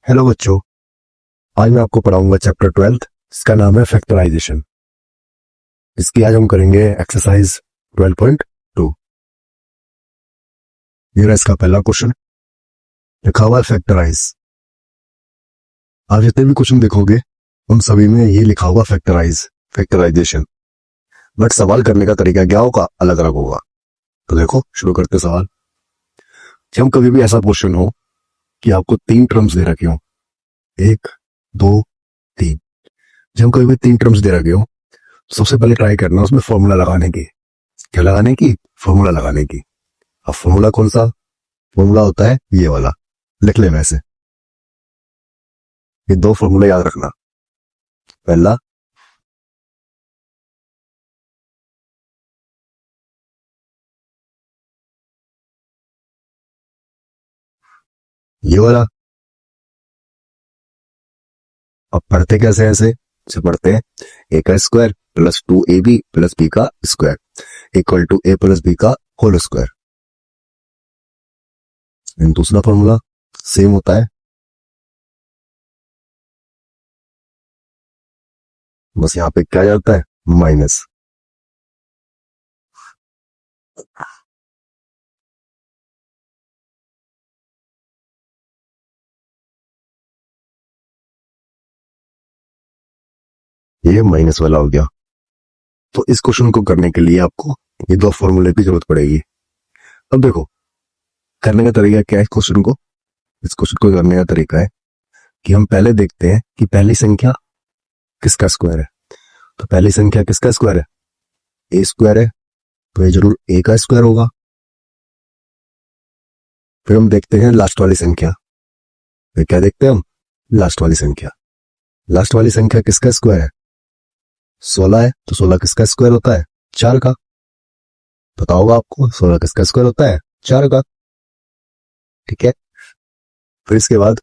Hello बच्चों, आज मैं आपको पढ़ाऊंगा चैप्टर 12। इसका नाम है फैक्टराइजेशन। इसकी आज हम करेंगे एक्सरसाइज 12.2। ये रहा इसका पहला क्वेश्चन, लिखा हुआ है फैक्टराइज। आप जितने भी क्वेश्चन देखोगे उन सभी में ये लिखा हुआ फैक्टराइजेशन, बट सवाल करने का तरीका क्या होगा, अलग अलग होगा। तो देखो शुरू करते सवाल। जब कभी भी ऐसा क्वेश्चन हो कि आपको 3 टर्म्स दे रखे हो, 1 2 3, जब कभी भी 3 टर्म्स दे रखे हो, सबसे पहले ट्राई करना उसमें फॉर्मूला लगाने की। क्या लगाने की? फॉर्मूला लगाने की। अब फॉर्मूला कौन सा? फॉर्मूला होता है ये वाला, लिख ले वैसे। ये 2 फॉर्मूले याद रखना। पहला ये वाला। अब पढ़ते कैसे? ऐसे से पढ़ते हैं, ए का square plus 2ab plus B का square equal to a plus B का होल स्क्वायर। दूसरा फॉर्मूला सेम होता है, बस यहां पे क्या जाता है? माइनस। ये माइनस वाला हो गया। तो इस क्वेश्चन को करने के लिए आपको ये 2 फॉर्मूले की जरूरत पड़ेगी। अब देखो करने का तरीका क्या है। इस क्वेश्चन को करने का तरीका है कि हम पहले देखते हैं कि पहली संख्या किसका स्क्वायर है। तो पहली संख्या किसका स्क्वायर है? ए स्क्वायर है, तो ये जरूर ए का स्क्वायर होगा। फिर हम देखते हैं लास्ट वाली संख्या। फिर क्या देखते हैं हम? लास्ट वाली संख्या। लास्ट वाली संख्या किसका स्क्वायर है? 16 है, तो 16 किसका स्क्वायर होता है? 4 का। पता होगा आपको 16 किसका स्क्वायर होता है? 4 का। ठीक है। फिर इसके बाद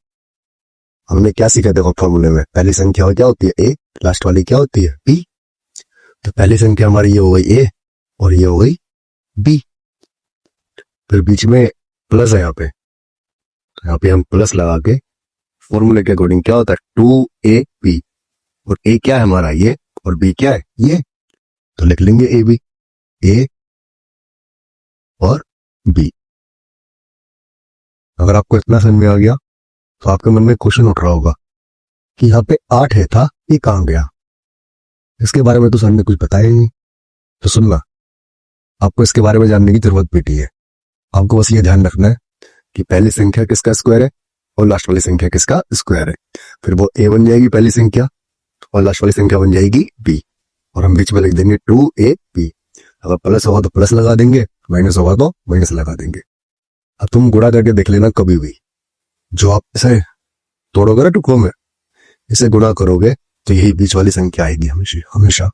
हमने क्या सीखा? देखो फॉर्मूले में पहली संख्या क्या होती है? ए, लास्ट वाली क्या होती है? बी। तो पहली संख्या हमारी ये हो गई ए और ये हो गई बी। फिर बीच में प्लस है, यहाँ पे हम प्लस लगा के फॉर्मूले के अकॉर्डिंग क्या होता है? 2ab, और ए क्या है हमारा? ये, और बी क्या है? ये। तो लिख लेंगे ए बी, ए और बी। अगर आपको इतना समझ में आ गया तो आपके मन में क्वेश्चन उठ रहा होगा कि यहाँ पे 8 है था, ये कहां गया? इसके बारे में तो सर ने कुछ बताया ही नहीं। तो सुनना, आपको इसके बारे में जानने की जरूरत बेटी है। आपको बस ये ध्यान रखना है कि पहली संख्या किसका स्क्वायर है और लास्ट वाली संख्या किसका स्क्वायर है। फिर वो ए बन जाएगी पहली संख्या और लास्ट वाली संख्या बन जाएगी बी, और हम बीच में लिख देंगे 2ab। अगर प्लस होगा तो प्लस लगा देंगे, माइनस होगा तो माइनस लगा देंगे। अब तुम गुणा करके देख लेना कभी भी, जो आप इसे तोड़ोगे ना टुकड़ों में, इसे गुणा करोगे तो यही बीच वाली संख्या आएगी हमेशा।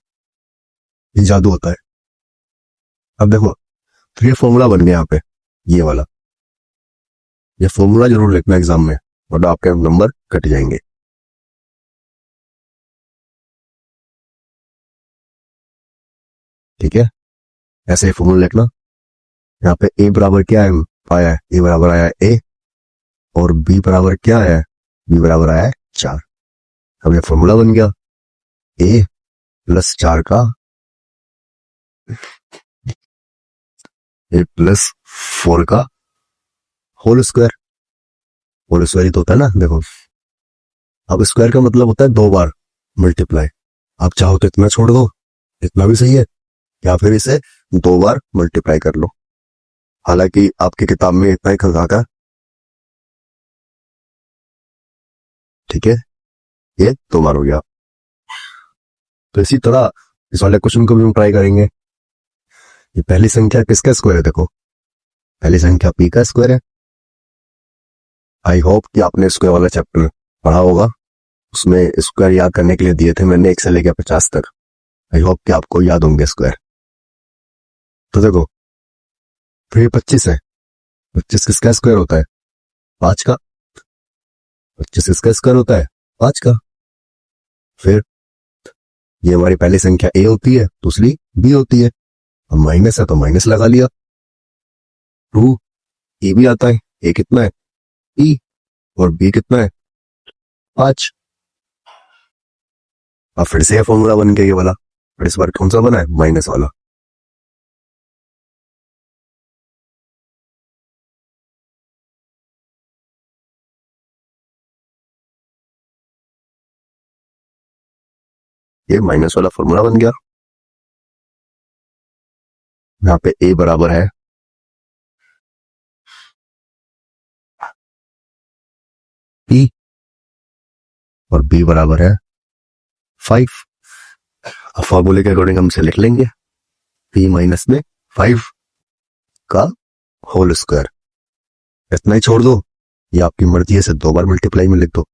ये जादू होता है। अब देखो, तो ये फॉर्मूला बन गया यहाँ पे, ये वाला। ये फॉर्मूला जरूर लिखना एग्जाम में, वरना आपके नंबर कट जाएंगे। ठीक है, ऐसे ही फॉर्मूला लिखना। यहाँ पे ए बराबर क्या है आया है? ए बराबर आया है ए, और बी बराबर क्या है? बी बराबर आया है 4। अब ये फॉर्मूला बन गया ए प्लस 4 का, ए प्लस 4 का होल स्क्वायर। होल स्क्वायर ही तो होता है ना। देखो, अब स्क्वायर का मतलब होता है 2 बार मल्टीप्लाई। आप चाहो तो इतना छोड़ दो, इतना भी सही है, या फिर इसे 2 बार मल्टीप्लाई कर लो। हालांकि आपकी किताब में इतना ही खगा। ठीक है, ये 2 बार हो गया। तो इसी तरह इस वाले क्वेश्चन को भी हम ट्राई करेंगे। ये पहली संख्या किसका स्क्वायर है? देखो, पहली संख्या पी का स्क्वायर है। आई होप कि आपने स्क्वायर वाला चैप्टर पढ़ा होगा, उसमें स्क्वायर याद करने के लिए दिए थे मैंने 1 से लेकर 50 तक। आई होप कि आपको याद होंगे स्क्वायर। तो देखो, फिर 25 है। 25 किसका स्क्वायर होता है? 5 का। 25 किसका स्क्वायर होता है? 5 का। फिर ये हमारी पहली संख्या ए होती है, दूसरी बी होती है। अब माइनस है तो माइनस लगा लिया। 2 ए भी आता है। ए कितना है? ई। और बी कितना है? 5। अब फिर से फॉर्मूला बन गया ये वाला, और इस बार कौन सा बना है, माइनस वाला। ये माइनस वाला फॉर्मूला बन गया। यहाँ पे a बराबर है p और b बराबर है 5। अब फॉर्मूले के अकॉर्डिंग हम इसे लिख लेंगे, p माइनस में 5 का होल स्क्वायर। इतना ही छोड़ दो, ये आपकी मर्जी है, इसे 2 बार मल्टीप्लाई में लिख दो।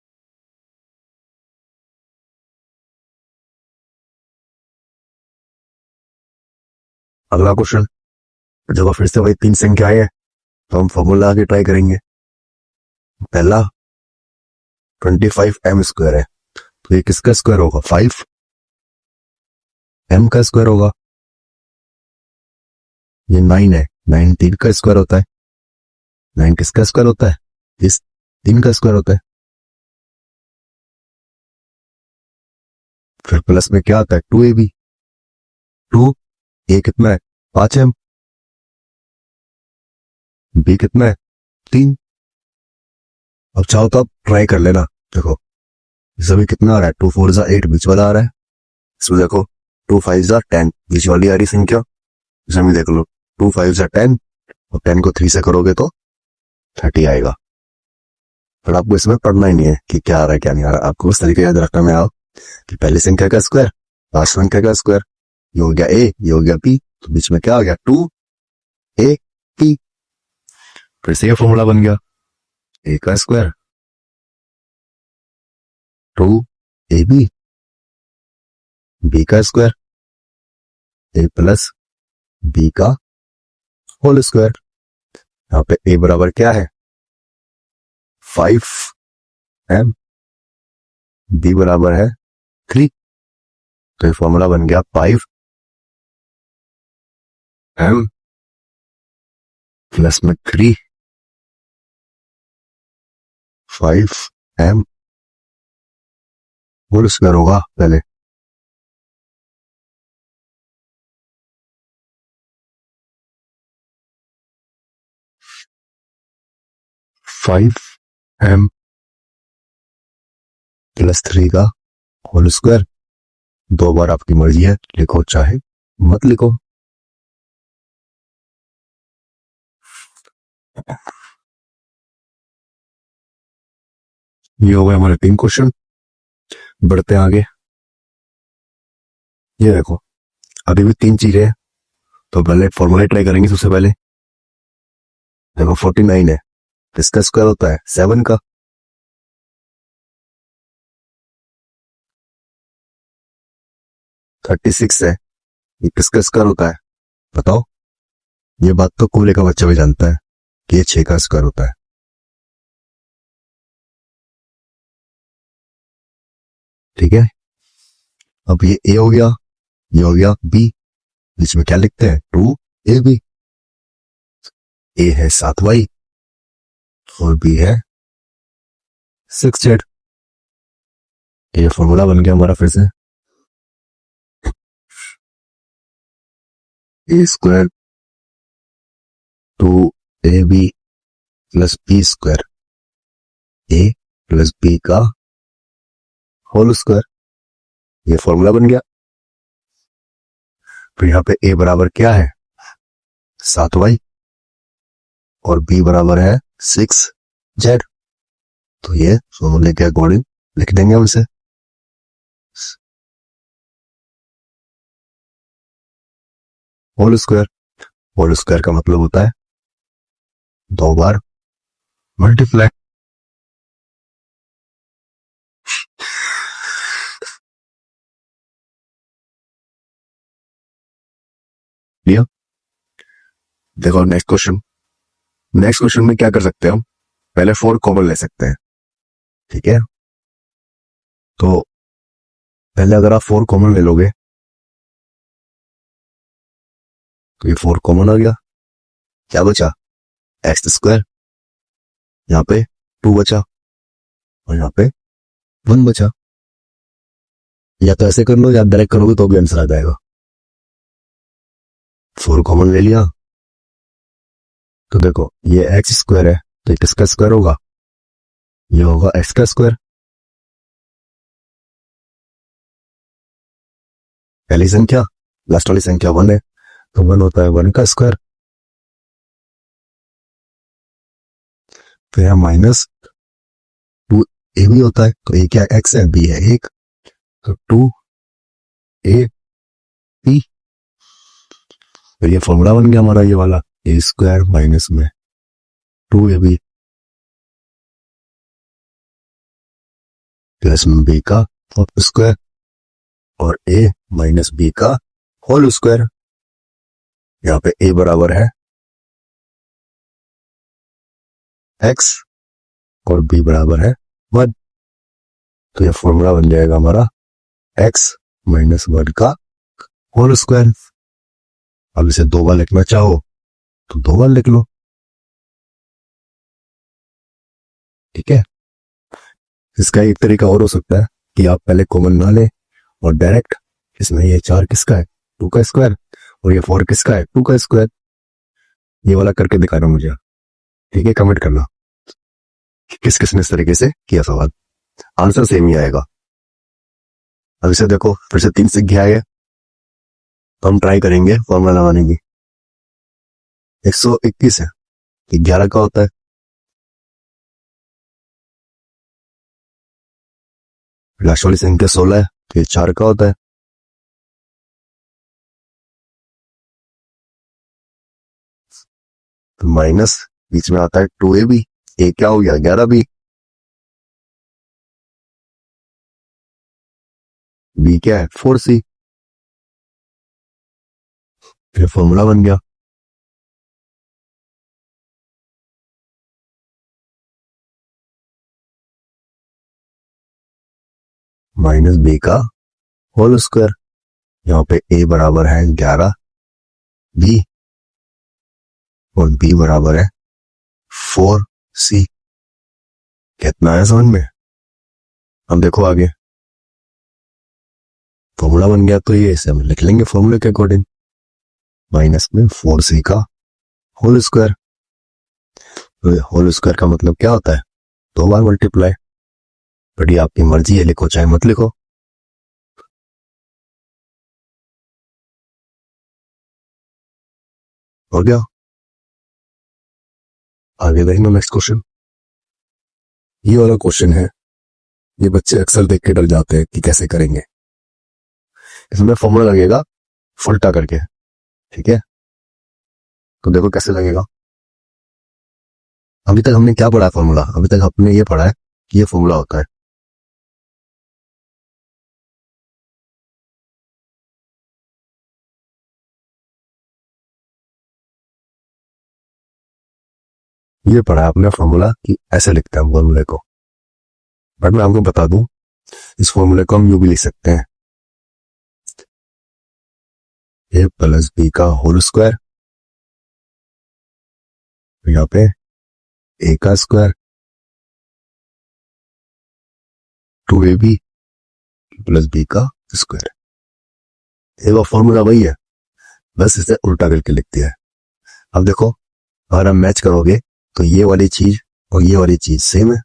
अगला क्वेश्चन, जब फिर से वही 3 संख्या है तो हम फॉर्मूला आगे ट्राई करेंगे। पहला 25m स्क्वायर है, तो ये किसका स्क्वायर होगा, 5 m का स्क्वायर होगा। ये 9 है, 9 3 का स्क्वायर होता है। 9 किसका स्क्वायर होता है, इस 3 का स्क्वायर होता है। फिर प्लस में क्या आता है, 2ab। 2 a कितना है, 5m। b कितना है, 3। अब चाहो तो आप ट्राई कर लेना। देखो सभी कितना आ रहा है, 2 4 जा 8, बीच वाला आ रहा है। इसमें देखो 2 5 जा 10, बीच वाली आ रही संख्या। इसमें देख लो 2 5 जा 10, और 10 को 3 से करोगे तो 30 आएगा। पर आपको इसमें पढ़ना ही नहीं है कि क्या आ रहा है क्या नहीं आ रहा, आपको उस तरीके याद रखना में आओ कि पहली संख्या का स्क्वायर, लास्ट संख्या का स्क्वायर, ये हो गया a, ये हो गया p, तो बीच में क्या आ गया, 2a p। फिर से ये फॉर्मूला बन गया, a का स्क्वायर 2ab, b का स्क्वायर a प्लस b का होल स्क्वायर। यहाँ पे a बराबर क्या है, 5m, b बराबर है 3, तो ये फॉर्मूला बन गया 5m प्लस में 3, 5m होल स्क्वायर होगा पहले। फाइव एम प्लस 3 का होल स्क्वायर। 2 बार आपकी मर्जी है, लिखो चाहे मत लिखो। ये हो गए हमारे 3 क्वेश्चन। बढ़ते हैं आगे। ये देखो अभी भी 3 चीजें हैं, तो पहले फॉर्मूला ट्राई करेंगे। सबसे पहले देखो 49 है, इसका स्क्वायर होता है 7 का। थर्टी 36 है, ये किसका स्क्वायर होता है, बताओ। ये बात तो कूले का बच्चा भी जानता है कि ये 6 का स्क्वायर होता है। ठीक है, अब ये a हो गया, ये हो गया b, बीच में क्या लिखते हैं, 2ab। a है 7y और b है 6z। ये फॉर्मूला बन गया हमारा फिर से, a square 2ab plus b square, a plus b का होल स्क्वायर। ये फॉर्मूला बन गया। फिर यहाँ पे a बराबर क्या है, 7y, और b बराबर है 6z। तो ये फॉर्मूले के अकॉर्डिंग लिख देंगे हम इसे। होल स्क्वायर, होल स्क्वायर का मतलब होता है 2 बार मल्टीप्लाई। लिया। देखो नेक्स्ट क्वेश्चन, नेक्स्ट क्वेश्चन में क्या कर सकते हैं हम, पहले 4 कॉमन ले सकते हैं। ठीक है, तो पहले अगर आप 4 कॉमन ले लोगे तो ये 4 कॉमन आ गया, क्या बचा, एक्स स्क्वायर, यहाँ पे 2 बचा, और यहाँ पे 1 बचा। या तो ऐसे कर लो या डायरेक्ट करोगे तो भी आंसर आ जाएगा। 4 कॉमन ले लिया तो देखो ये एक्स स्क्वायर है तो ये किसका स्क्वायर होगा, ये होगा एक्स का स्क्वायर। पहली संख्या लास्ट वाली संख्या 1 है तो 1 होता है 1 का स्क्वायर। फिर माइनस 2 ए भी होता है तो ए क्या एक्स है, बी है 1 तो 2 ए बी। फिर ये फॉर्मूला बन गया हमारा ये वाला, ए स्क्वायर माइनस में 2 ए बी प्लस में बी का स्क्वायर और ए माइनस बी का होल स्क्वायर। यहाँ पे ए बराबर है एक्स और बी बराबर है 1 तो यह फॉर्मूला बन जाएगा हमारा एक्स माइनस 1 का होल स्क्वायर। अब इसे 2 बार लिखना चाहो तो 2 बार लिख लो, ठीक है। इसका एक तरीका और हो सकता है कि आप पहले कॉमन ना ले और डायरेक्ट इसमें ये 4 किसका है 2 का स्क्वायर और ये 4 किसका है 2 का स्क्वायर। ये वाला करके दिखाना मुझे, ठीक है। कमेंट करना किस किसने इस तरीके से किया सवाल, आंसर सेम ही आएगा। अब इसे देखो फिर से 3 संख्या है तो हम ट्राई करेंगे फॉर्मूला लगाने की। 121 है 11 का होता है, लास्ट वाली संख्या 16 है तो ये 4 का होता है। तो माइनस बीच में आता है 2 ए बी, ए क्या हो गया 11 बी, बी क्या है 4 सी। फिर फॉर्मूला बन गया माइनस बी का होल स्क्वायर। यहाँ पे ए बराबर है 11 बी और बी बराबर है 4 सी। कितना है समझ में। हम देखो आगे फॉर्मूला बन गया तो ये इसे हम लिख लेंगे फॉर्मूले के अकॉर्डिंग, माइनस में 4 सी का होल स्क्वायर। तो होल स्क्वायर का मतलब क्या होता है 2 बार मल्टीप्लाई। बड़ी आपकी मर्जी है, लिखो चाहे मत लिखो। हो गया। आगे देखेंगे नेक्स्ट क्वेश्चन। ये वाला क्वेश्चन है, ये बच्चे अक्सर देख के डर जाते हैं कि कैसे करेंगे। इसमें फॉर्मूला लगेगा उल्टा करके, ठीक है। तो देखो कैसे लगेगा। अभी तक हमने क्या पढ़ा है फॉर्मूला, अभी तक हमने ये पढ़ा है कि ये फॉर्मूला होता है। ये पढ़ा है आपने फॉर्मूला कि ऐसे लिखते हैं फॉर्मूले को, बट मैं आपको बता दूं इस फॉर्मूले को हम यूं भी लिख सकते हैं ए प्लस बी का होल स्क्वायर, यहाँ पे ए का स्क्वायर 2ab प्लस बी का स्क्वायर। ये वो फॉर्मूला वही है, बस इसे उल्टा करके लिख दिया है। अब देखो अगर हम मैच करोगे तो ये वाली चीज और ये वाली चीज सेम है,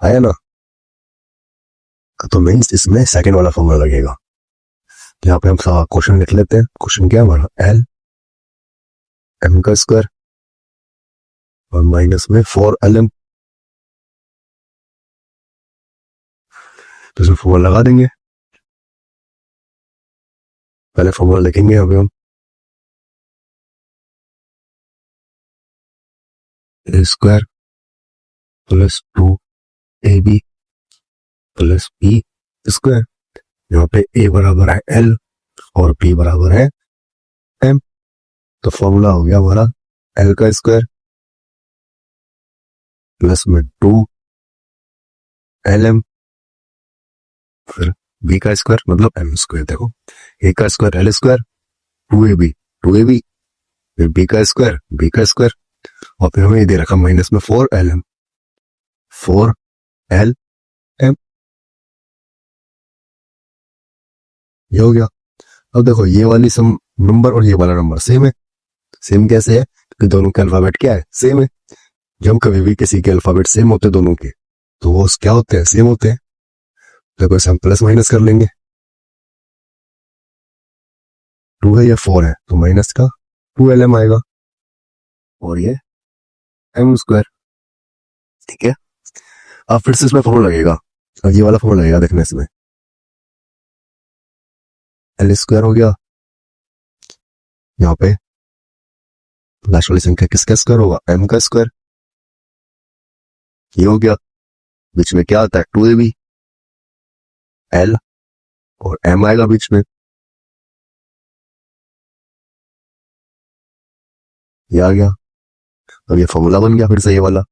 आया ना। तो मीन्स इसमें सेकंड वाला फॉर्मूला लगेगा। तो यहाँ पे हम क्वेश्चन लिख लेते हैं। क्वेश्चन क्या हमारा एल एम का स्क्वायर और माइनस में 4lm। तो इसमें फॉर्मूला लगा देंगे, पहले फॉर्मूला लिखेंगे अभी हम a square plus 2ab plus b square. यहाँ पे ए बराबर है एल और बी बराबर है एम। तो फॉर्मूला हो गया हमारा एल का स्क्वायर प्लस में 2lm फिर बी का स्क्वायर मतलब एम स्क्वायर। देखो ए का स्क्वायर एल स्क्वायर 2ab फिर बी का स्क्वायर और फिर हमें ये दे रखा माइनस में 4lm 4l एम। ये हो गया। अब देखो ये वाली सम नंबर और ये वाला नंबर सेम है। सेम कैसे है? कि दोनों के अल्फाबेट क्या है? सेम है। जब कभी भी किसी के अल्फाबेट सेम होते दोनों के, तो वो क्या होते हैं? सेम होते हैं। देखो इसे हम प्लस माइनस कर लेंगे। 2 है या 4 है, तो माइनस का 2lm आएगा, और ये एम स्क्वायर। ठीक है। अब फिर से इसमें फॉर्मूला लगेगा, और ये वाला फॉर्मूला लगेगा देखने इसमें। एल स्क्वायर हो गया, यहाँ पे लास्ट वाली संख्या किसका स्क्वायर होगा? एम का स्क्वायर। ये हो गया। बीच में क्या आता है? 2ab, एल और एम आएगा बीच में। ये आ गया। अब ये फॉर्मूला बन गया फिर से ये वाला,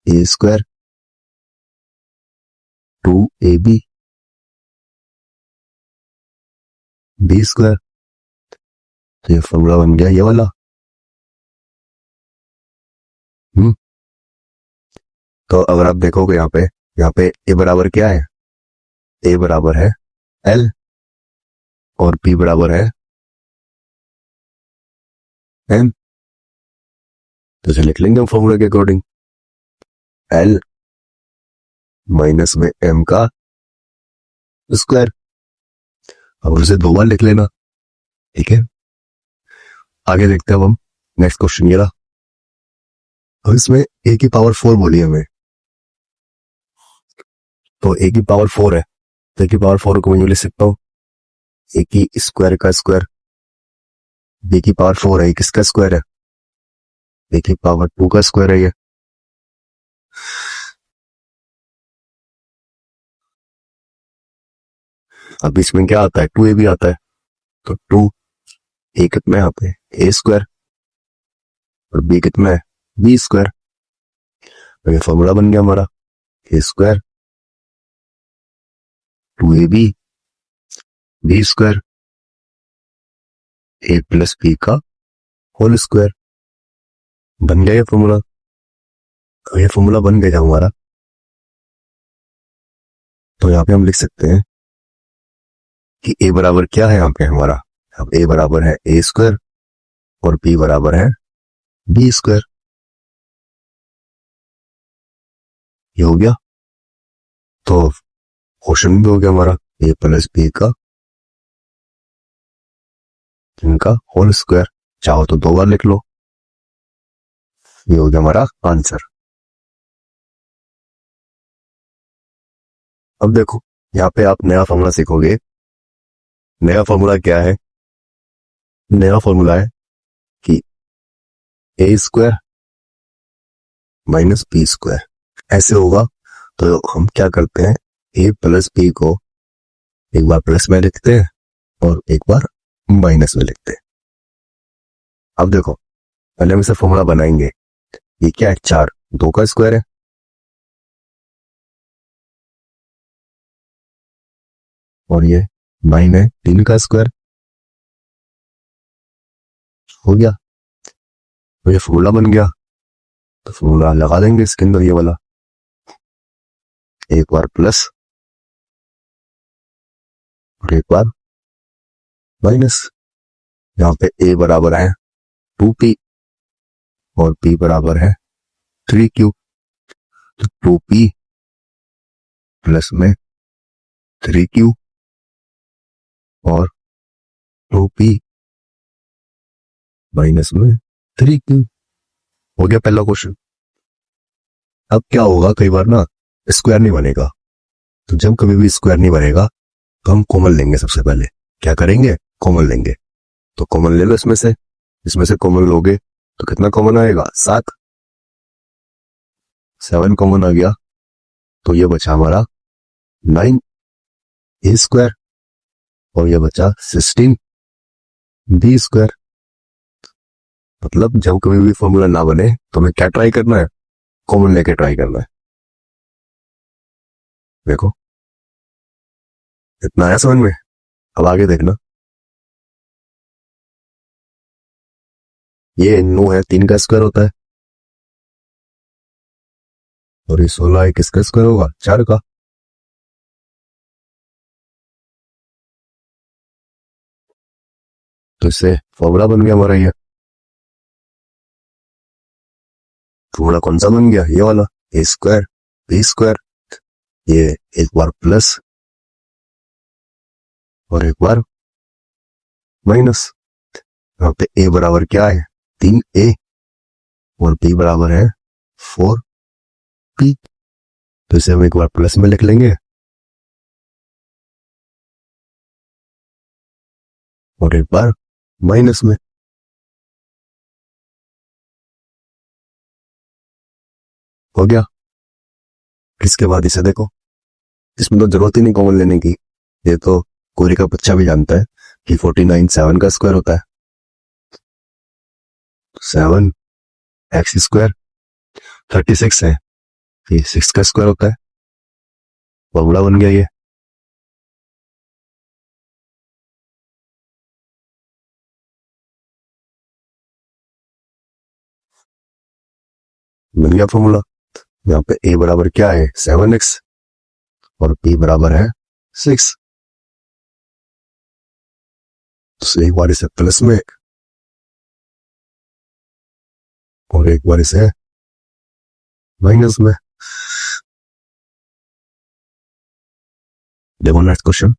ए स्क्वायर 2ab बी स्क्वायर। तो ये फॉर्मूला बन गया ये वाला। तो अगर आप देखोगे यहाँ पे ए बराबर क्या है? ए बराबर है एल, और पी बराबर है एम। तो इसे लिख लेंगे हम फॉर्मूला के अकॉर्डिंग, एल माइनस में एम का स्क्वायर। अब उसे 2 बार लिख लेना। ठीक है। आगे देखते हैं अब हम। नेक्स्ट क्वेश्चन ये रहा। अब इसमें ए की पावर 4 बोली हमें, तो ए की पावर 4 है, तो ए की पावर 4 को मैं यूं लिख सकता हूं, ए की स्क्वायर का स्क्वायर। बी की पावर 4 है, किसका स्क्वायर है? ए की पावर 2 का स्क्वायर है ये। अब इसमें क्या आता है? 2ab आता है, तो 2 ए कितना है यहाँ पे? ए स्क्वायर, और बी कितना है? B square. तो ये फॉर्मूला बन गया हमारा, A square 2ab B square A plus B का होल स्क्वायर। बन गया ये फॉर्मूला। ये फॉर्मूला बन गया हमारा, तो यहाँ पे हम लिख सकते हैं कि ए बराबर क्या है यहाँ पे हमारा? अब ए बराबर है ए स्क्वायर, और बी बराबर है बी स्क्वायर। ये हो गया। तो क्वेश्चन भी हो गया हमारा, ए प्लस बी का इनका होल स्क्वायर। चाहो तो 2 बार लिख लो। ये हो गया हमारा आंसर। अब देखो यहाँ पे आप नया फॉर्मूला सीखोगे। नया फॉर्मूला क्या है? नया फॉर्मूला है कि ए स्क्वायर माइनस बी स्क्वायर ऐसे होगा। तो हम क्या करते हैं, ए प्लस बी को एक बार प्लस में लिखते हैं और एक बार माइनस में लिखते हैं। अब देखो पहले हम इसे फॉर्मूला बनाएंगे। ये क्या है? 4, 2 का स्क्वायर है, और ये 9 है 3 का स्क्वायर। हो गया। तो ये फॉर्मूला बन गया। तो फॉर्मूला लगा देंगे इसके अंदर ये वाला, एक बार प्लस और एक बार माइनस। यहाँ पे ए बराबर है 2p और p बराबर है 3q। तो 2p प्लस में 3q और 2p माइनस में 3q। हो गया पहला क्वेश्चन। अब क्या होगा, कई बार ना स्क्वायर नहीं बनेगा, तो जब कभी भी स्क्वायर नहीं बनेगा तो हम कॉमन लेंगे। सबसे पहले क्या करेंगे? कॉमन लेंगे। तो कॉमन ले लो इसमें से कॉमन लोगे तो कितना कॉमन आएगा? 7 कॉमन आ गया। तो ये बचा हमारा 9 ए स्क्वायर, और ये बचा 16 बी स्क्वायर। मतलब जब कभी भी फॉर्मूला ना बने तो हमें क्या ट्राई करना है? कॉमन लेके ट्राई करना है। देखो इतना आया समझ में। अब आगे देखना। ये 9 है, 3 का स्क्वायर होता है, और ये 16 है किसका स्क्वायर होगा, 4 का। तो इससे फॉर्मूला बन गया हमारा ये। फॉर्मूला कौन सा बन गया, ये वाला, ए स्क्वायर बी स्क्वायर, ये एक बार प्लस और एक बार माइनस। यहाँ पे ए बराबर क्या है, 3a, और b बराबर है 4p। तो इसे हम एक बार प्लस में लिख लेंगे और एक बार माइनस में। हो गया। इसके बाद इसे देखो, इसमें तो जरूरत ही नहीं कॉमन लेने की, ये तो कोरी का बच्चा भी जानता है कि 49 7 का स्क्वायर होता है। 7 एक्स स्क्वायर, 36 है, ये 6 का स्क्वायर होता है। फॉर्मूला बन गया ये। बन गया फॉर्मूला। यहाँ पे a बराबर क्या है, 7x, और b बराबर है 6। तो एक बार इसे प्लस में और एक बार इसे माइनस में। देखो नेक्स्ट क्वेश्चन।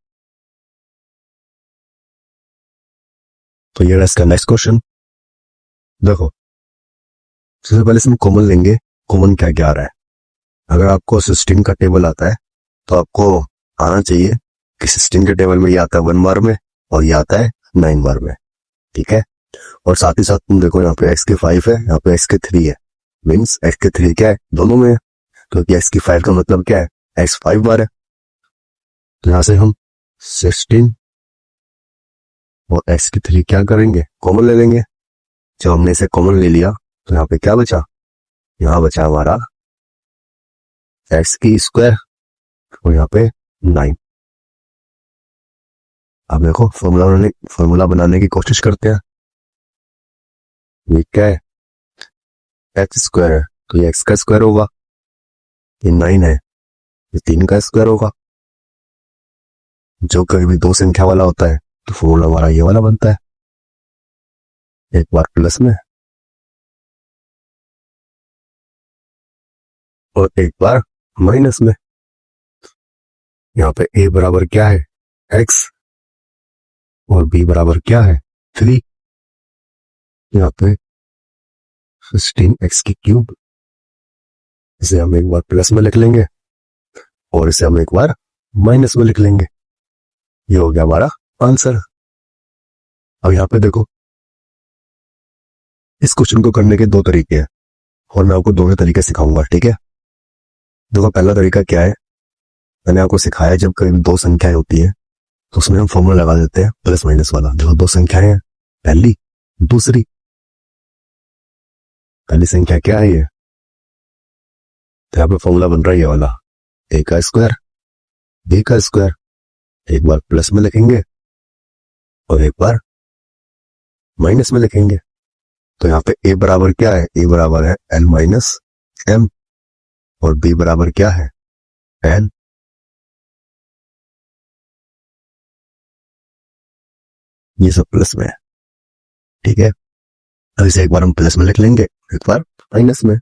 तो ये इसका नेक्स्ट क्वेश्चन। देखो सबसे पहले इसमें कॉमन लेंगे, कॉमन क्या क्या आ रहा है। अगर आपको सिस्टम का टेबल आता है तो आपको आना चाहिए कि सिस्टम के टेबल में ये आता है 1 बार में और ये आता है 9 बार में, ठीक है। और साथ ही साथ तुम देखो यहाँ पे x के 5 है, यहाँ पे x के 3 है, मीन्स x के 3 क्या है, दोनों में है, क्योंकि x की 5 का मतलब क्या है, x 5 बार है। तो यहाँ से हम 16 और x की 3 क्या करेंगे, कॉमन ले लेंगे। जब हमने इसे कॉमन ले लिया तो यहाँ पे क्या बचा, यहाँ बचा हमारा x की स्क्वायर और यहाँ पे 9। अब देखो फॉर्मूला बनाने की कोशिश करते हैं। ये क्या है, एक्स स्क्वायर है, तो ये एक्स का स्क्वायर होगा। ये 9 है, ये 3 का स्क्वायर होगा। जो कभी भी दो संख्या वाला होता है तो फॉर्मूला हमारा ये वाला बनता है, एक बार प्लस में और एक बार माइनस में। यहाँ पे a बराबर क्या है, x, और b बराबर क्या है, 3। यहाँ पे 16x की क्यूब, इसे हम एक बार प्लस में लिख लेंगे और इसे हम एक बार माइनस में लिख लेंगे। ये हो गया हमारा आंसर। अब यहाँ पे देखो, इस क्वेश्चन को करने के दो तरीके हैं और मैं आपको दोनों तरीके सिखाऊंगा, ठीक है। देखो पहला तरीका क्या है, मैंने आपको सिखाया जब करीब दो संख्याएं होती है तो उसमें हम फॉर्मूला लगा देते हैं प्लस माइनस वाला। देखो दो संख्याएं हैं, पहली दूसरी। पहली संख्या क्या है, ये तो यहाँ पे फॉर्मूला बन रहा है ये वाला, a का स्क्वायर b का स्क्वायर। एक बार प्लस में लिखेंगे और एक बार माइनस में लिखेंगे। तो यहाँ पे a बराबर क्या है, a बराबर है n माइनस m, और b बराबर क्या है, n। ये सब प्लस में है, ठीक है। अब इसे एक बार हम प्लस में लिख लेंगे, एक बार माइनस में।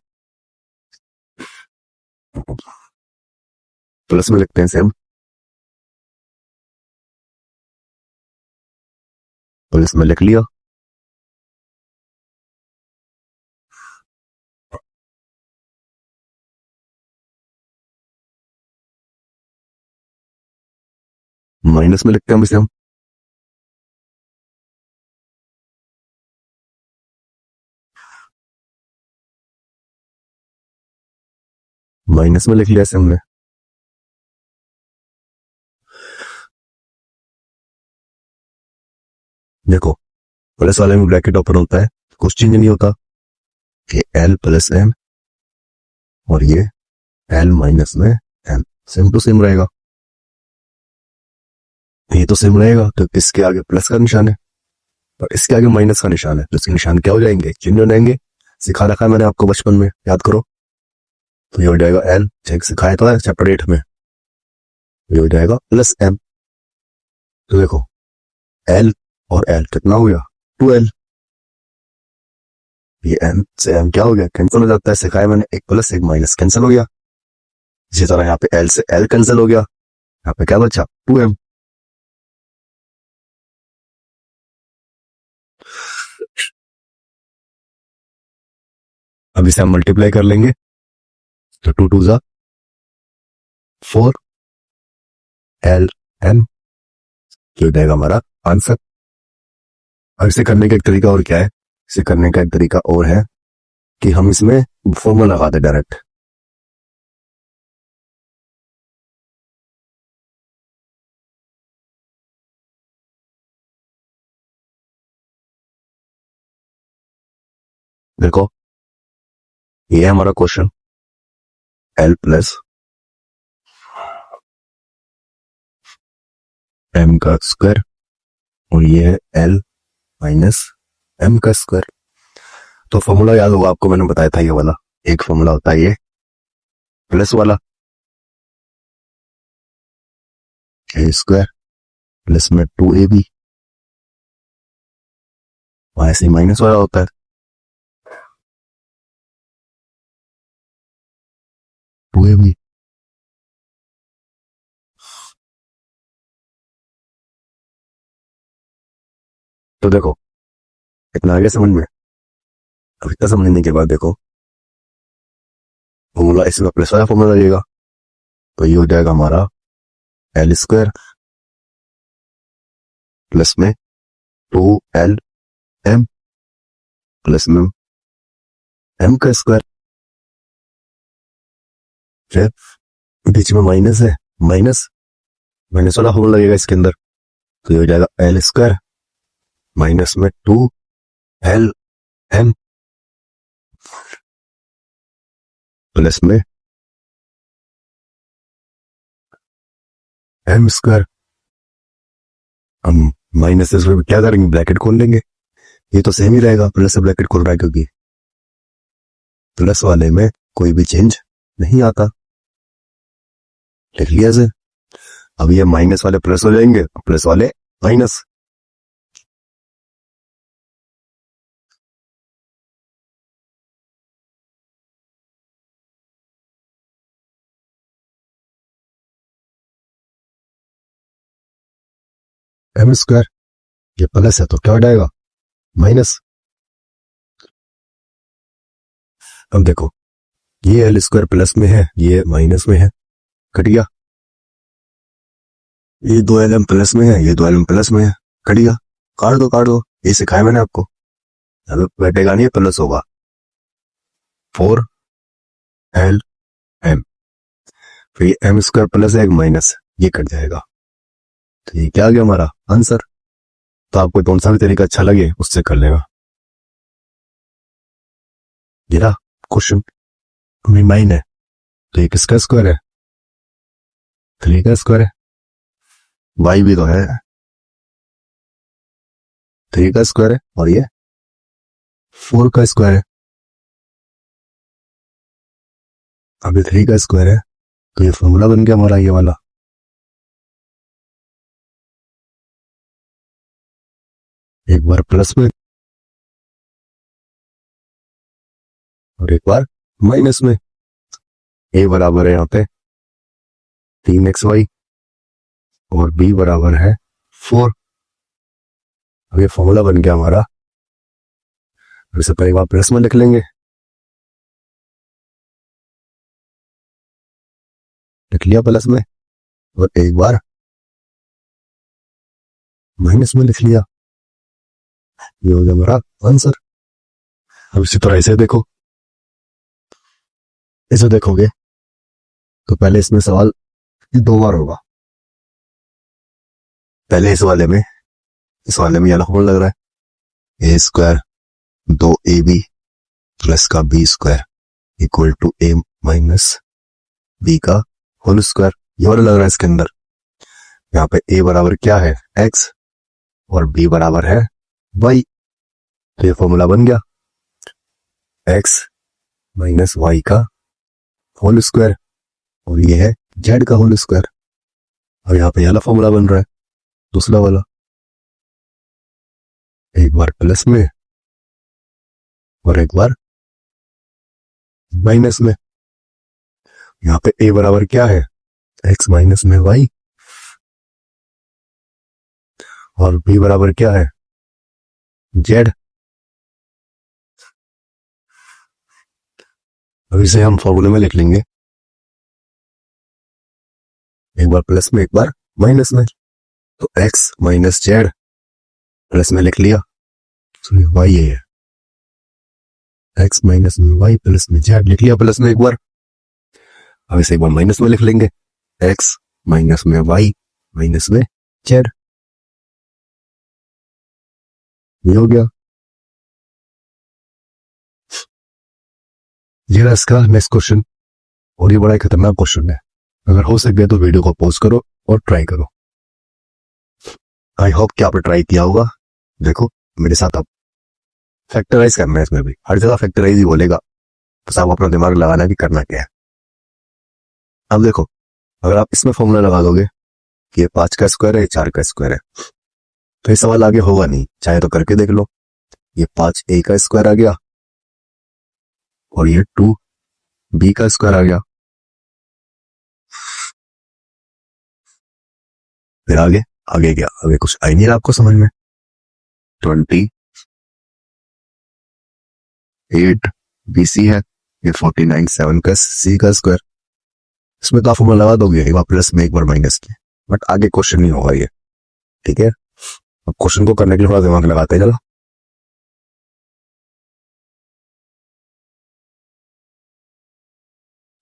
प्लस में लिखते हैं सेम, प्लस में लिख लिया। माइनस में लिखते हैं इसे हम, माइनस में लिख लिया इसे हमने। देखो प्लस वाले में ब्रैकेट ओपन होता है, कुछ चेंज नहीं होता, ये l प्लस m और ये l माइनस में m, सेम टू सेम रहेगा। ये तो सेम रहेगा तो इसके आगे प्लस का निशान है और इसके आगे माइनस का निशान है, तो इसके निशान क्या हो जाएंगे, चिन्ह हो जाएंगे। सिखा रखा है मैंने आपको बचपन में, याद करो। तो ये हो जाएगा एल, चेक सिखाया तो है चैप्टर 8 में, ये हो जाएगा प्लस एम। तो देखो एल और एल कितना हो गया 2l, ये एम से एम क्या हो गया कैंसिल हो जाता है, सिखाया मैंने, एक प्लस एक माइनस कैंसिल हो गया। इसी तरह यहाँ पे एल से एल कैंसिल हो गया, यहाँ पे क्या बचा 2m। अब इसे हम मल्टीप्लाई कर लेंगे, तो 2 2 जा 4 एल एम, जो देगा हमारा आंसर। अब इसे करने का एक तरीका और क्या है, इसे करने का एक तरीका और है कि हम इसमें फॉर्मूला लगा दे डायरेक्ट। देखो ये है हमारा क्वेश्चन, एल प्लस एम का स्क्वायर और ये है एल माइनस एम का स्क्वायर। तो फॉर्मूला याद होगा आपको, मैंने बताया था ये वाला, एक फॉर्मूला होता है ये प्लस वाला, ए स्क्वायर प्लस में 2ab, ऐसे ही माइनस वाला होता है। टू ए बी, तो देखो इतना आगे समझ में, अब इतना समझने के बाद देखो फॉर्मूला इसमें प्लस वाला फॉर्मूला लगेगा, तो ये हो जाएगा हमारा एल स्क्वायर प्लस में 2l एम प्लस में एम का स्क्वायर, फिर बीच में माइनस है, माइनस माइनस वाला फॉर्मूला लगेगा इसके अंदर, तो ये हो जाएगा एल स्क्वायर माइनस में 2l एम प्लस में एम स्क्वायर। हम माइनस से क्या करेंगे, ब्रैकेट खोल लेंगे, ये तो सेम ही रहेगा, प्लस से ब्रैकेट खोल रहा है क्योंकि प्लस वाले में कोई भी चेंज नहीं आता, लिख लिया से। अब ये माइनस वाले प्लस हो जाएंगे, प्लस वाले माइनस, एम स्क्वायर, ये प्लस है तो क्या हो जाएगा माइनस। अब देखो ये एल स्क्वायर प्लस में है, ये माइनस में है, कट गया। ये 2lm प्लस में है, ये 2lm प्लस में है, कट गया। काट दो, ये सिखाया मैंने आपको। अब बैठेगा नहीं, प्लस होगा 4lm, फिर एम स्क्वायर प्लस है एक माइनस, ये कट जाएगा, तो ये क्या आ गया हमारा आंसर। तो आपको कौन सा भी तरीका अच्छा लगे उससे कर लेगा। ये रहा क्वेश्चन, माइन है तो ये किसका स्क्वायर है, 3 का स्क्वायर है, वाई भी तो है 3 का स्क्वायर है, और ये 4 का स्क्वायर है। अभी 3 का स्क्वायर है तो ये फॉर्मूला बन गया हमारा ये वाला, एक बार प्लस में और एक बार माइनस में। ए बराबर है यहाँ पे 3xy और बी बराबर है 4। अब ये फॉर्मूला बन गया हमारा, इसे पहले एक बार प्लस में लिख लेंगे, लिख लिया प्लस में, और एक बार माइनस में लिख लिया, ये हो गया हमारा आंसर। अब इसी तरह इसे देखो, इसे देखोगे तो पहले इसमें सवाल 2 बार होगा। पहले इस वाले में ये होल लग रहा है, ए स्क्वायर 2ab प्लस का B square equal to A minus B का होल स्क्वायर, ये वाला लग रहा है इसके अंदर। यहाँ पे ए बराबर क्या है x और b बराबर है y, तो ये फॉर्मूला बन गया x माइनस y का होल स्क्वायर और ये है जेड का होल स्क्वायर। अब यहाँ पे ये वाला फॉर्मूला बन रहा है, दूसरा वाला, एक बार प्लस में और एक बार माइनस में। यहाँ पे ए बराबर क्या है, एक्स माइनस में वाई, और बी बराबर क्या है, जेड। अब इसे हम फॉर्मूले में लिख लेंगे, एक बार प्लस में एक बार माइनस में। तो एक्स माइनस जेड प्लस में लिख लिया, तो वाई है, एक्स माइनस में वाई प्लस में जेड लिख लिया प्लस में एक बार। अब इसे एक बार माइनस में लिख लेंगे, एक्स माइनस में वाई माइनस में जेड, ये हो गया। ये रहा इसका नेक्स्ट क्वेश्चन, और ये बड़ा ही खतरनाक क्वेश्चन है। अगर हो सके तो वीडियो को पॉज करो और ट्राई करो। आई होप कि आपने ट्राई किया होगा। देखो मेरे साथ, आप फैक्टराइज करना है, इसमें भी हर जगह फैक्टराइज ही बोलेगा, बस आप अपना दिमाग लगाना कि करना क्या है। अब देखो, अगर आप इसमें फॉर्मूला लगा दोगे कि ये 5 का स्क्वायर है, ये 4 का स्क्वायर है, तो ये सवाल आगे होगा नहीं, चाहे तो करके देख लो। ये 5 ए का स्क्वायर आ गया और ये 2 बी का स्क्वायर आ गया। फिर आगे आगे क्या, आगे कुछ आई नहीं रहा आपको समझ में। 28 BC है, ये 49 7 का सी का स्क्वायर। इसमें तो आप फॉर्मूला लगा दोगे, एक बार प्लस में एक बार माइनस में, बट आगे क्वेश्चन नहीं होगा ये, ठीक है। अब क्वेश्चन को करने के लिए थोड़ा दिमाग लगाते हैं, चलो।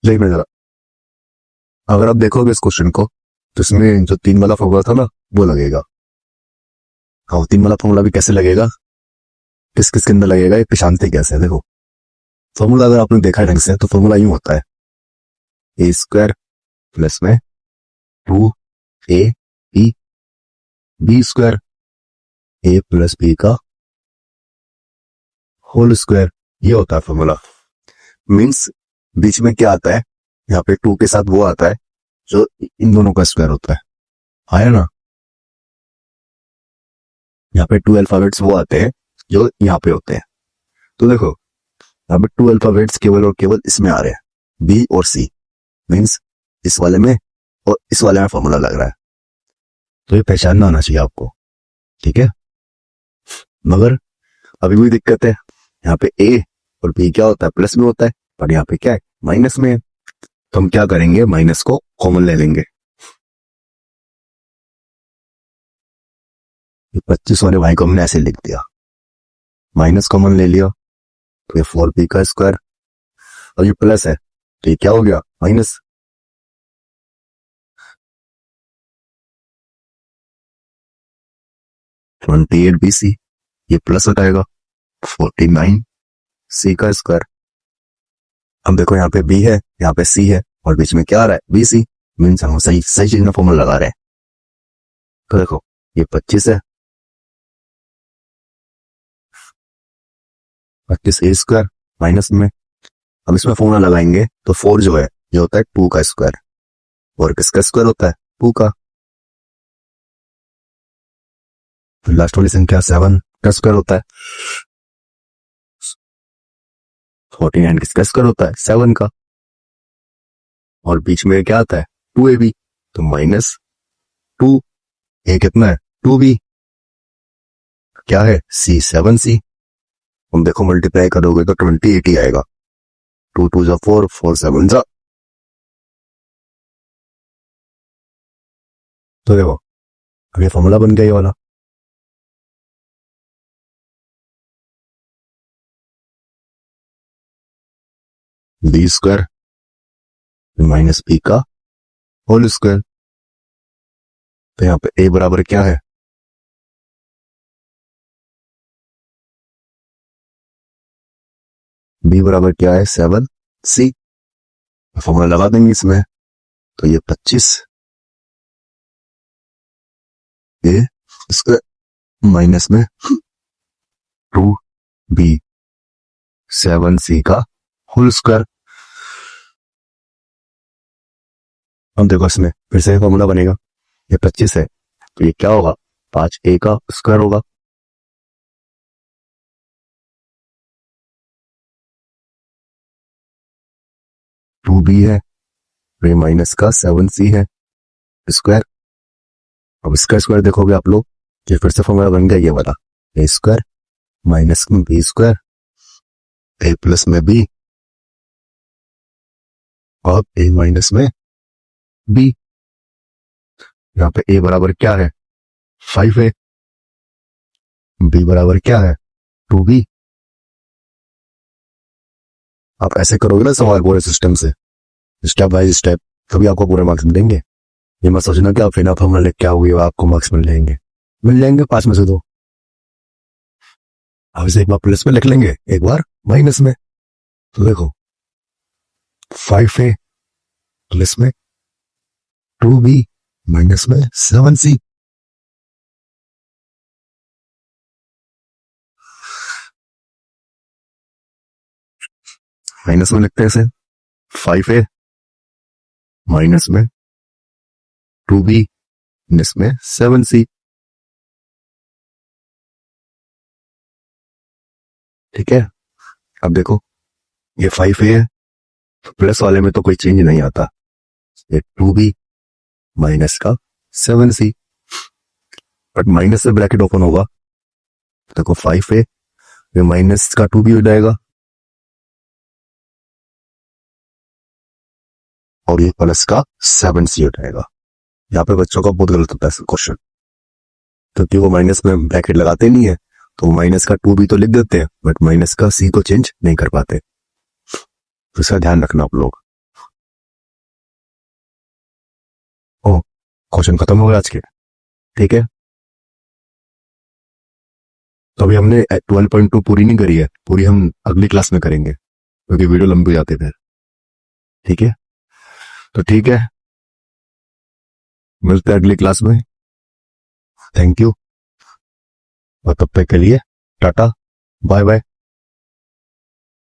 देखिए जरा, अगर आप देखोगे इस क्वेश्चन को, तो इसमें जो 3 वाला फॉर्मूला था ना, वो लगेगा। हाँ, 3 वाला फॉर्मूला भी कैसे लगेगा, किस किस के अंदर लगेगा, ये पहचानते कैसे है। देखो फॉर्मूला अगर आपने देखा है ढंग से, तो फॉर्मूला यूं होता है, ए स्क्वायर प्लस में 2 A B, B square A plus B का होल स्क्वायर, ये होता है फॉर्मूला। मीन्स बीच में क्या आता है, यहाँ पे 2 के साथ वो आता है जो इन दोनों का स्क्वायर होता है, आया ना। यहाँ पे 2 अल्फाबेट्स वो आते हैं जो यहाँ पे होते हैं। तो देखो यहाँ पे 2 अल्फाबेट्स केवल और केवल इसमें आ रहे हैं, बी और सी, मीन्स इस वाले में और इस वाले में फॉर्मूला लग रहा है। तो ये पहचानना आना चाहिए आपको, ठीक है। मगर अभी भी दिक्कत है, यहाँ पे ए और बी क्या होता है, प्लस में होता है, पर यहाँ पे क्या है, माइनस में है। तो हम क्या करेंगे, माइनस को कॉमन ले लेंगे। ये 25 वाले भाई को हमने ऐसे लिख दिया, माइनस कॉमन ले लिया, तो ये 4b का स्क्वायर, और ये प्लस है तो ये क्या हो गया, माइनस। ट्वेंटी एट BC, ये प्लस हटाएगा 49 C का स्क्वायर। अब देखो यहाँ पे B है, यहाँ पे C है, और बीच में क्या आ रहा है, BC, मीन्स हम सही सही चीज में फॉर्मूला लगा रहे हैं। तो देखो ये 25 है, 25 A स्क्वायर माइनस में, हम इसमें फॉर्मूला लगाएंगे तो 4 जो है ये होता है 2 का स्क्वायर, और किसका स्क्वायर होता है, 2 का। लास्ट वाली संख्या 7 का स्क्वायर होता है, 49 किसका स्क्वायर होता है, 7 का, और बीच में क्या आता है, 2ab, तो माइनस 2, ये कितना है, 2b, क्या है, C 7C। हम देखो मल्टीप्लाई करोगे तो 2080 आएगा, 2 2 जा 4, 4 7 जा। तो देखो अब ये फॉर्मूला बन गया ये वाला। बी स्क्वायर माइनस बी का होल स्क्वायर। तो यहाँ पे ए बराबर क्या है, बी बराबर क्या है, 7C। फॉर्मूला लगा देंगे इसमें, तो ये 25 ए स्क्वायर माइनस में 2b 7C का होल स्क्वायर। अब देखो इसमें फिर से फॉर्मूला बनेगा, ये 25 है तो ये क्या होगा, 5a का स्क्वायर होगा। टू बी है, फिर माइनस का 7c है स्क्वायर। अब इसका स्क्वायर देखोगे आप लोग, ये फिर से फॉर्मूला बन गया ये वाला, ए स्क्वायर माइनस में बी स्क्वायर, ए प्लस में बी और ए माइनस में बी। यहाँ पे ए बराबर क्या है, 5 है, बी बराबर क्या है, 2b। आप ऐसे करोगे ना सवाल पूरे सिस्टम से, स्टेप बाय स्टेप, तभी आपको पूरे मार्क्स मिलेंगे। ये मत सोचना कि आप बिना फॉर्मूला लिख के आओगे आपको मार्क्स मिल जाएंगे 5 में से 2। अब इसे एक बार प्लस में लिख लेंगे, एक बार माइनस में। तो देखो 5a प्लस में 2b माइनस में 7c। माइनस में लिखते हैं इसे, 5a माइनस में 2b माइनस में 7c। ठीक है, अब देखो ये 5a है, प्लस वाले में तो कोई चेंज नहीं आता, ये 2b माइनस का 7c, बट माइनस से ब्रैकेट ओपन होगा, देखो 5a ये माइनस का 2b हो जाएगा और ये प्लस का 7c हो जाएगा। यहाँ पे बच्चों का बहुत गलत होता है क्वेश्चन, क्योंकि वो माइनस में ब्रैकेट लगाते नहीं है, तो माइनस का 2b तो लिख देते हैं बट माइनस का c को चेंज नहीं कर पाते, तो इसका ध्यान रखना आप लोग। ओ, क्वेश्चन खत्म हो गया आज के। ठीक है, तो अभी हमने 12.2 पूरी नहीं करी है, पूरी हम अगली क्लास में करेंगे क्योंकि वीडियो लंबी हो जाती है। ठीक है, तो ठीक है, मिलते हैं अगली क्लास में। थैंक यू, और तब तक के लिए टाटा बाय बाय।